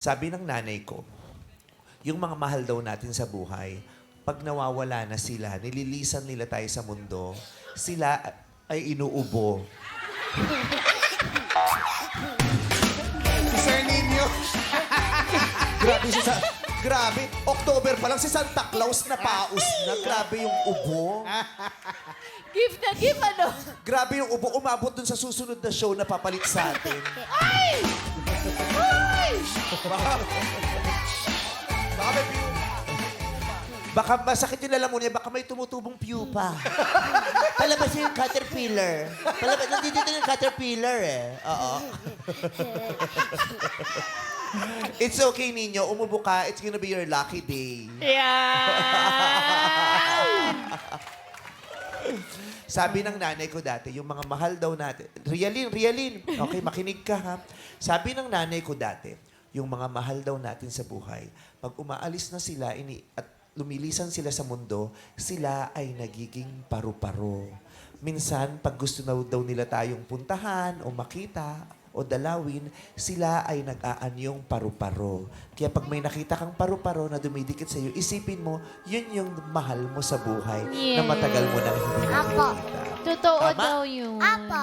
Sabi ng nanay ko, yung mga mahal daw natin sa buhay, pag nawawala na sila, nililisan nila tayo sa mundo, sila ay inuubo. Sir Nino. Grabe, October pa lang si Santa Claus na paus na. Grabe yung ubo. Gift na gift, ano? Grabe yung ubo. Umabot dun sa susunod na show na papalit sa atin. Ay! Ay! Baka may pew. Baka masakit yung lalamunan niya, baka may tumutubong pupa. Palabas yung caterpillar. Palabas, nandito yung caterpillar eh. Oo. It's okay, Nino. Umubo ka. It's gonna be your lucky day. Yeah! Sabi ng nanay ko dati, yung mga mahal daw natin. Rialin. Okay, makinig ka ha. Sabi ng nanay ko dati, yung mga mahal daw natin sa buhay, pag umaalis na sila at lumilisan sila sa mundo, sila ay nagiging paru-paro. Minsan, pag gusto na daw nila tayong puntahan o makita o dalawin, sila ay nag-aanyong paru-paro. Kaya pag may nakita kang paru-paro na dumidikit sa iyo, isipin mo, yun yung mahal mo sa buhay na Yes. matagal mo nang hindi Apo. nakikita. Totoo Tama? daw yun. Apa.